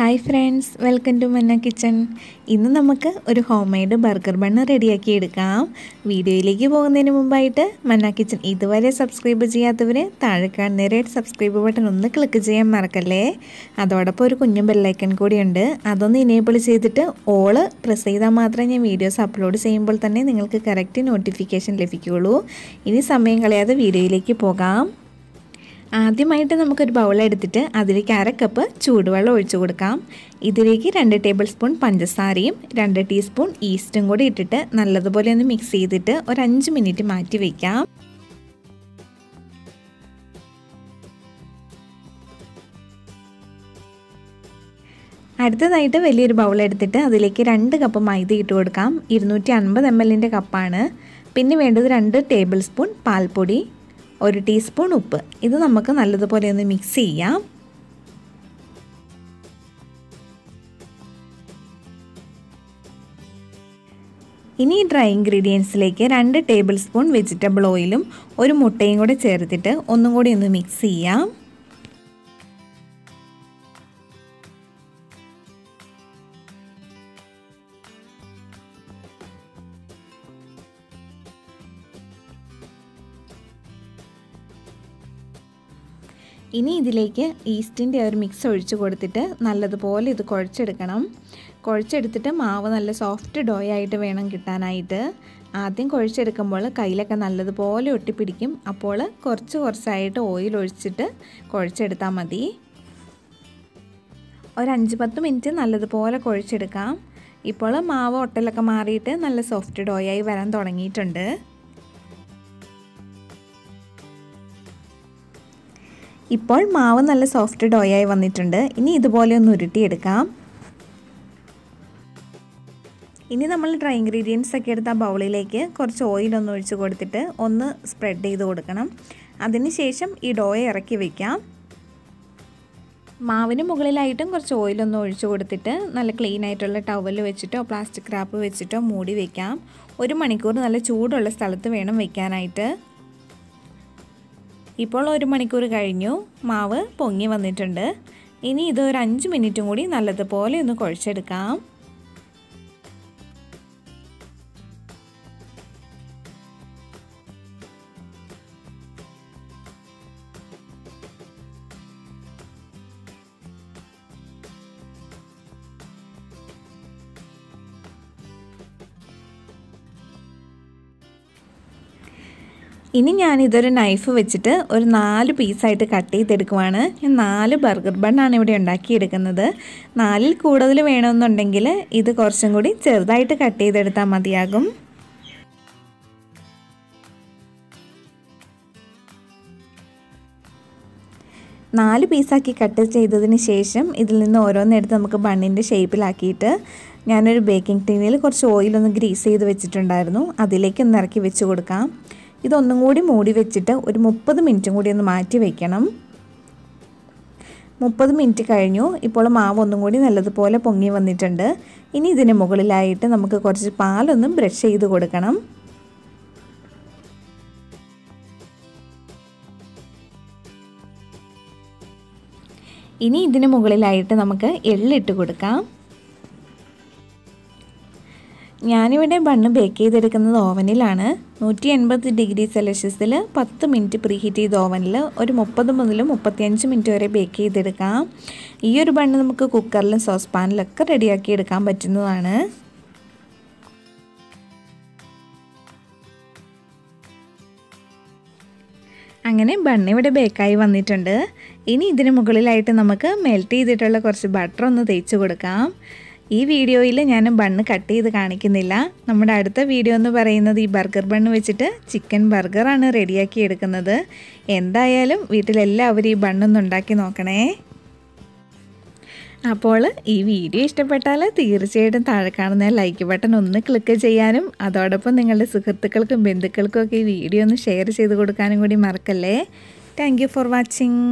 Hi friends, welcome to മന്ന kitchen. ഇന്ന് നമുക്ക് ഒരു ഹോം മെയ്ഡ് ബർഗർ ബണ്ണ് റെഡിയാക്കി എടുക്കാം. വീഡിയോയിലേക്ക് പോകുന്നതിന് മുമ്പായിട്ട് മന്ന കിച്ചൺ ഇതുവരെ സബ്സ്ക്രൈബ് ചെയ്യാത്തവർ താഴെ കാണുന്ന റെഡ് സബ്സ്ക്രൈബ് ബട്ടൺ ഒന്ന് ക്ലിക്ക് ചെയ്യാൻ മറക്കല്ലേ. അതോടൊപ്പം ഒരു കുഞ്ഞു ബെല്ലൈക്കൺ കൂടിയുണ്ട്, അതൊന്ന് ഇനേബിൾ ചെയ്തിട്ട് ഓള് പ്രസ് ചെയ്താൽ മാത്രമേ ഞാൻ വീഡിയോസ് അപ്ലോഡ് ചെയ്യുമ്പോൾ തന്നെ നിങ്ങൾക്ക് കറക്റ്റ് നോട്ടിഫിക്കേഷൻ ലഭിക്കുകയുള്ളൂ. ഇനി സമയം കളയാതെ വീഡിയോയിലേക്ക് പോകാം. ആദ്യമായിട്ട് നമുക്കൊരു ബൗൾ എടുത്തിട്ട് അതിലേക്ക് 1/2 കപ്പ് ചൂടുവെള്ളം ഒഴിച്ചു കൊടുക്കാം. ഇതിലേക്ക് 2 ടേബിൾ സ്പൂൺ പഞ്ചസാരയും 2 ടീസ്പൂൺ ഈസ്റ്റും കൂടി ഇട്ടിട്ട് നല്ലതുപോലെ ഒന്ന് മിക്സ് ചെയ്തിട്ട് ഒരു 5 മിനിറ്റ് മാറ്റി വയ്ക്കാം. അടുത്തതായിട്ട് വലിയൊരു ബൗൾ എടുത്തിട്ട് അതിലേക്ക് 2 കപ്പ് മൈദ ഇട്ട് കൊടുക്കാം. 250 ml കപ്പാണ്. പിന്നെ വേണ്ടത് 2 ടേബിൾ സ്പൂൺ പാൽപ്പൊടി, 1 ടീസ്പൂൺ ഉപ്പ്. ഇത് നമുക്ക് നല്ലതുപോലെ ഒന്ന് മിക്സ് ചെയ്യാം. ഇനി ഡ്രൈ ഇൻഗ്രീഡിയൻസിലേക്ക് 2 ടേബിൾ സ്പൂൺ വെജിറ്റബിൾ ഓയിലും 1 മുട്ടയും കൂടെ ചേർത്തിട്ട് ഒന്നും കൂടി ഒന്ന് മിക്സ് ചെയ്യാം. ഇനി ഇതിലേക്ക് ഈസ്റ്റിൻ്റെ ഒരു മിക്സ് ഒഴിച്ച് കൊടുത്തിട്ട് നല്ലതുപോലെ ഇത് കുഴച്ചെടുക്കണം. കുഴച്ചെടുത്തിട്ട് മാവ് നല്ല സോഫ്റ്റ് ഡോ ആയിട്ട് വേണം കിട്ടാനായിട്ട്. ആദ്യം കുഴച്ചെടുക്കുമ്പോൾ കയ്യിലൊക്കെ നല്ലതുപോലെ ഒട്ടിപ്പിടിക്കും. അപ്പോൾ കുറച്ചായിട്ട് ഓയിൽ ഒഴിച്ചിട്ട് കുഴച്ചെടുത്താൽ മതി. ഒരു 5-10 മിനിറ്റ് നല്ലതുപോലെ കുഴച്ചെടുക്കാം. ഇപ്പോൾ മാവ് ഒട്ടലൊക്കെ മാറിയിട്ട് നല്ല സോഫ്റ്റ് ഡോ ആയി വരാൻ തുടങ്ങിയിട്ടുണ്ട്. ഇപ്പോൾ മാവ് നല്ല സോഫ്റ്റ് ഡോ ആയി വന്നിട്ടുണ്ട്. ഇനി ഇതുപോലെ ഒന്ന് ഉരുട്ടിയെടുക്കാം. ഇനി നമ്മൾ ഡ്രൈ ഇൻഗ്രീഡിയൻസ് ഒക്കെ എടുത്ത ബൗളിലേക്ക് കുറച്ച് ഓയിലൊന്ന് ഒഴിച്ച് കൊടുത്തിട്ട് ഒന്ന് സ്പ്രെഡ് ചെയ്ത് കൊടുക്കണം. അതിനുശേഷം ഈ ഡോയെ ഇറക്കി വയ്ക്കാം. മാവിന് മുകളിലായിട്ടും കുറച്ച് ഓയിലൊന്ന് ഒഴിച്ച് കൊടുത്തിട്ട് നല്ല ക്ലീൻ ആയിട്ടുള്ള ടവൽ വെച്ചിട്ടോ പ്ലാസ്റ്റിക് റാപ്പ് വെച്ചിട്ടോ മൂടി വയ്ക്കാം. 1 മണിക്കൂർ നല്ല ചൂടുള്ള സ്ഥലത്ത് വേണം വയ്ക്കാനായിട്ട്. ഇപ്പോൾ 1 മണിക്കൂർ കഴിഞ്ഞു. മാവ് പൊങ്ങി വന്നിട്ടുണ്ട്. ഇനി ഇത് ഒരു 5 മിനിറ്റും കൂടി നല്ലതുപോലെ ഒന്ന് കുഴച്ചെടുക്കാം. ഇനി ഞാനിതൊരു നൈഫ് വെച്ചിട്ട് ഒരു 4 പീസായിട്ട് കട്ട് ചെയ്തെടുക്കുവാണ്. ഞാൻ 4 ബർഗർ ബണ്ണാണ് ഇവിടെ ഉണ്ടാക്കിയെടുക്കുന്നത്. 4-ൽ കൂടുതൽ വേണമെന്നുണ്ടെങ്കിൽ ഇത് കുറച്ചും കൂടി ചെറുതായിട്ട് കട്ട് ചെയ്തെടുത്താൽ മതിയാകും. നാല് പീസാക്കി കട്ട് ചെയ്തതിന് ശേഷം ഇതിൽ നിന്ന് ഓരോന്നെടുത്ത് നമുക്ക് ബണ്ണിൻ്റെ ഷേപ്പിലാക്കിയിട്ട് ഞാനൊരു ബേക്കിംഗ് ടിന്നിൽ കുറച്ച് ഓയിലൊന്ന് ഗ്രീസ് ചെയ്ത് വെച്ചിട്ടുണ്ടായിരുന്നു. അതിലേക്ക് ഒന്ന് ഇറക്കി വെച്ച് കൊടുക്കാം. ഇതൊന്നും കൂടി മൂടി വെച്ചിട്ട് ഒരു 30 മിനിറ്റും കൂടി ഒന്ന് മാറ്റി വയ്ക്കണം. 30 മിനിറ്റ് കഴിഞ്ഞു. ഇപ്പോൾ മാവ് ഒന്നും കൂടി നല്ലതുപോലെ പൊങ്ങി വന്നിട്ടുണ്ട്. ഇനി ഇതിന് മുകളിലായിട്ട് നമുക്ക് കുറച്ച് പാലൊന്ന് ബ്രഷ് ചെയ്ത് കൊടുക്കണം. ഇനി ഇതിന് മുകളിലായിട്ട് നമുക്ക് എള്ളിട്ട് കൊടുക്കാം. ഞാനിവിടെ ബണ്ണ് ബേക്ക് ചെയ്തെടുക്കുന്നത് ഓവനിലാണ്. 180 ഡിഗ്രി സെൽഷ്യസിൽ 10 മിനിറ്റ് പ്രീഹീറ്റ് ചെയ്ത ഓവനിൽ ഒരു 30 മുതൽ 35 മിനിറ്റ് വരെ ബേക്ക് ചെയ്തെടുക്കാം. ഈ ഒരു ബണ്ണ് നമുക്ക് കുക്കറിലും സോസ് പാനിലൊക്കെ റെഡിയാക്കി എടുക്കാൻ പറ്റുന്നതാണ്. അങ്ങനെ ബണ്ണ് ഇവിടെ ബേക്കായി വന്നിട്ടുണ്ട്. ഇനി ഇതിന് മുകളിലായിട്ട് നമുക്ക് മെൽറ്റ് ചെയ്തിട്ടുള്ള കുറച്ച് ബട്ടർ ഒന്ന് തേച്ച് കൊടുക്കാം. ഈ വീഡിയോയിൽ ഞാൻ ബണ്ണ് കട്ട് ചെയ്ത് കാണിക്കുന്നില്ല. നമ്മുടെ അടുത്ത വീഡിയോ എന്ന് പറയുന്നത് ഈ ബർഗർ ബണ്ണ് വെച്ചിട്ട് ചിക്കൻ ബർഗറാണ് റെഡിയാക്കി എടുക്കുന്നത്. എന്തായാലും വീട്ടിലെല്ലാവരും ഈ ബണ്ണൊന്ന് ഉണ്ടാക്കി നോക്കണേ. അപ്പോൾ ഈ വീഡിയോ ഇഷ്ടപ്പെട്ടാൽ തീർച്ചയായിട്ടും താഴെ കാണുന്ന ലൈക്ക് ബട്ടൺ ഒന്ന് ക്ലിക്ക് ചെയ്യാനും അതോടൊപ്പം നിങ്ങളുടെ സുഹൃത്തുക്കൾക്കും ബന്ധുക്കൾക്കും ഒക്കെ ഈ വീഡിയോ ഒന്ന് ഷെയർ ചെയ്ത് കൊടുക്കാനും കൂടി മറക്കല്ലേ. Thank you for watching.